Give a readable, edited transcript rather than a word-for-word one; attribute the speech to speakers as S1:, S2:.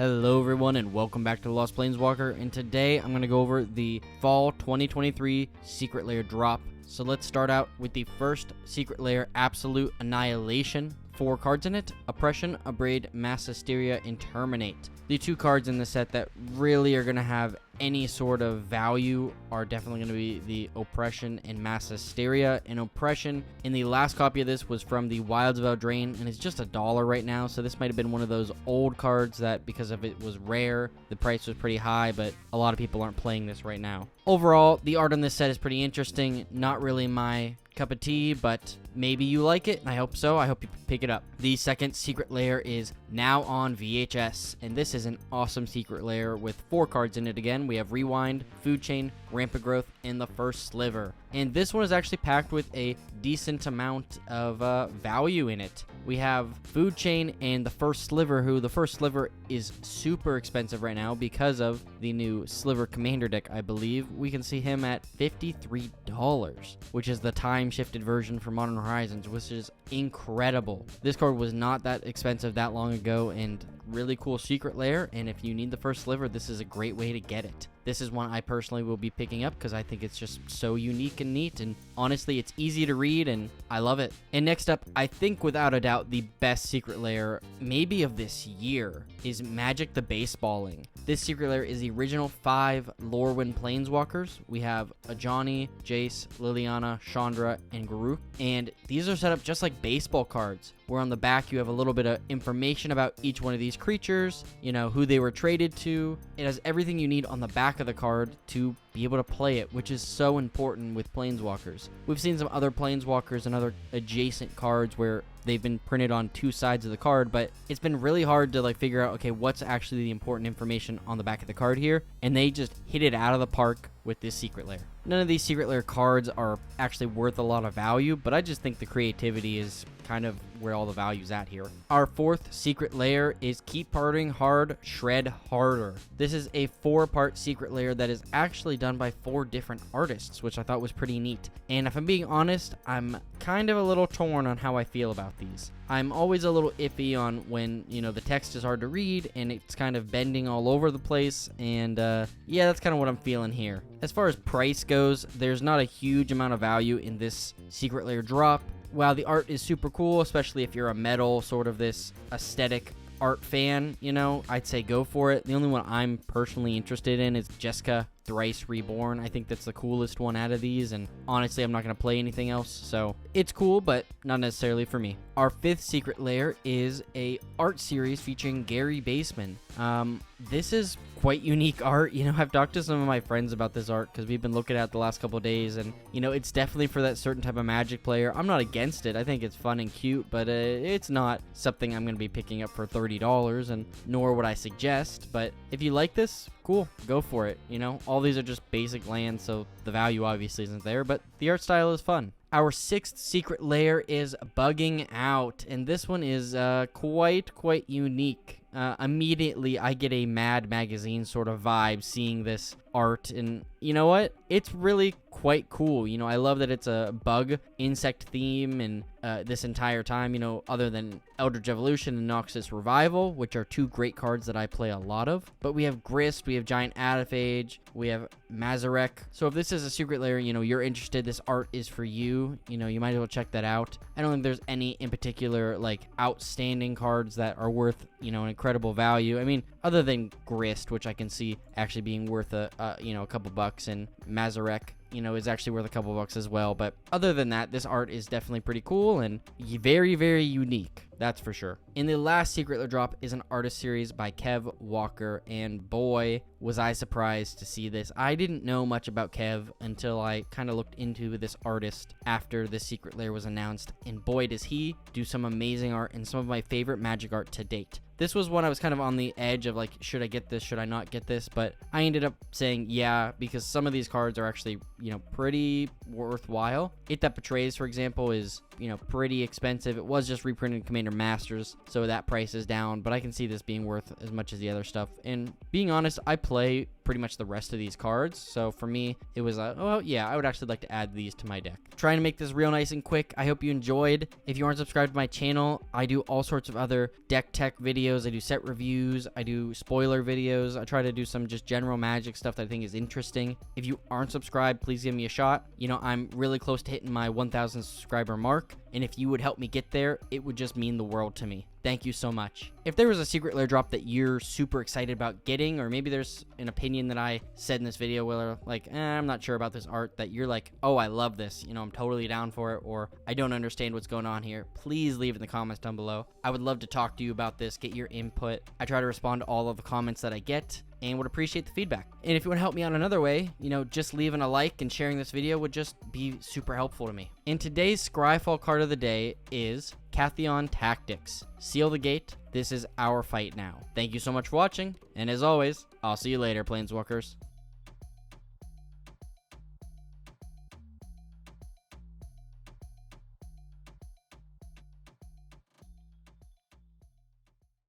S1: Hello everyone and welcome back to The Lost Planeswalker, and today I'm going to go over the Fall 2023 Secret Lair drop. So let's start out with the first Secret Lair, Absolute Annihilation. 4 cards in it: Oppression, Abrade, Mass Hysteria, and Terminate. The 2 cards in the set that really are going to have any sort of value are definitely going to be the Oppression and Mass Hysteria. And Oppression in the last copy of this was from the Wilds of Eldraine, and it's just $1 right now, so this might have been one of those old cards that because of it was rare, the price was pretty high, but a lot of people aren't playing this right now. Overall, the art on this set is pretty interesting. Not really my cup of tea, but maybe you like it, and I hope so. I hope you pick it up. The second Secret Lair is now on VHS, and this is an awesome Secret Lair with 4 cards in it again. We have Rewind, Food Chain, Rampant Growth, and the First Sliver. And this one is actually packed with a decent amount of value in it. We have Food Chain and the First Sliver, who the First Sliver is super expensive right now because of the new Sliver Commander deck, I believe. We can see him at $53, which is the time-shifted version for Modern Horizons, which is incredible. This card was not that expensive that long ago, and really cool Secret Lair, and if you need the First Sliver, this is a great way to get it. This is one I personally will be picking up because I think it's just so unique and neat, and honestly, it's easy to read, and I love it. And next up, I think without a doubt, the best Secret Lair, maybe of this year, is Magic the Baseballing. This Secret Lair is the original 5 Lorwyn Planeswalkers. We have Ajani, Jace, Liliana, Chandra, and Garruk, and these are set up just like baseball cards, where on the back you have a little bit of information about each one of these creatures, you know, who they were traded to. It has everything you need on the back of the card to be able to play it, which is so important with Planeswalkers. We've seen some other Planeswalkers and other adjacent cards where they've been printed on 2 sides of the card, but it's been really hard to figure out, okay, what's actually the important information on the back of the card here, and they just hit it out of the park with this Secret Lair. None of these Secret Lair cards are actually worth a lot of value, but I just think the creativity is kind of where all the value's at here. Our 4th Secret Lair is Keep Partying Hard, Shred Harder. This is a 4-part Secret Lair that is actually done by 4 different artists, which I thought was pretty neat. And if I'm being honest, I'm kind of a little torn on how I feel about these. I'm always a little iffy on when, the text is hard to read and it's kind of bending all over the place, and yeah, that's kind of what I'm feeling here. As far as price goes, there's not a huge amount of value in this Secret Lair drop. While the art is super cool, especially if you're a metal sort of this aesthetic art fan, I'd say go for it. The only one I'm personally interested in is Jessica Thrice Reborn. I think that's the coolest one out of these, and honestly, I'm not going to play anything else, so it's cool, but not necessarily for me. Our 5th Secret Lair is a art series featuring Gary Baseman. This is quite unique art. I've talked to some of my friends about this art because we've been looking at it the last couple of days, and it's definitely for that certain type of Magic player. I'm not against it. I think it's fun and cute, but it's not something I'm going to be picking up for $30, and nor would I suggest. But if you like this, cool, go for it. All these are just basic lands, so the value obviously isn't there, but the art style is fun. Our 6th Secret Lair is Bugging Out, and this one is quite unique. Immediately, I get a Mad Magazine sort of vibe seeing this art, and you know what? It's really quite cool. I love that it's a bug insect theme, and this entire time, other than Eldritch Evolution and Noxus Revival, which are 2 great cards that I play a lot of. But we have Grist, we have Giant Adaphage, we have Mazarek. So if this is a Secret Lair, you're interested, this art is for you. You might as well check that out. I don't think there's any in particular outstanding cards that are worth an incredible value. I mean, other than Grist, which I can see actually being worth a couple bucks, and Mazarek is actually worth a couple bucks as well. But other than that, this art is definitely pretty cool and very, very unique. That's for sure. In the last Secret Lair drop is an artist series by Kev Walker, and boy, was I surprised to see this. I didn't know much about Kev until I kind of looked into this artist after this Secret Lair was announced, and boy, does he do some amazing art and some of my favorite Magic art to date. This was one I was kind of on the edge of should I get this, should I not get this? But I ended up saying yeah, because some of these cards are actually pretty worthwhile. It That Betrays, for example, is, pretty expensive. It was just reprinted in Commander Masters, so that price is down, but I can see this being worth as much as the other stuff. And being honest, I play pretty much the rest of these cards, so for me, it was oh yeah, I would actually like to add these to my deck. Trying to make this real nice and quick. I hope you enjoyed. If you aren't subscribed to my channel, I do all sorts of other deck tech videos. I do set reviews, I do spoiler videos, I try to do some just general Magic stuff that I think is interesting. If you aren't subscribed, please give me a shot. I'm really close to hitting my 1,000 subscriber mark, and if you would help me get there, it would just mean the world to me. Thank you so much. If there was a secret lair drop that you're super excited about getting, or maybe there's an opinion that I said in this video where I'm not sure about this art, that you're like, oh, I love this, I'm totally down for it, or I don't understand what's going on here, please leave in the comments down below. I would love to talk to you about this, get your input. I try to respond to all of the comments that I get, and would appreciate the feedback. And if you want to help me out another way, just leaving a like and sharing this video would just be super helpful to me. And today's Scryfall card of the day is Cathion Tactics. Seal the gate. This is our fight now. Thank you so much for watching, and as always, I'll see you later, Planeswalkers.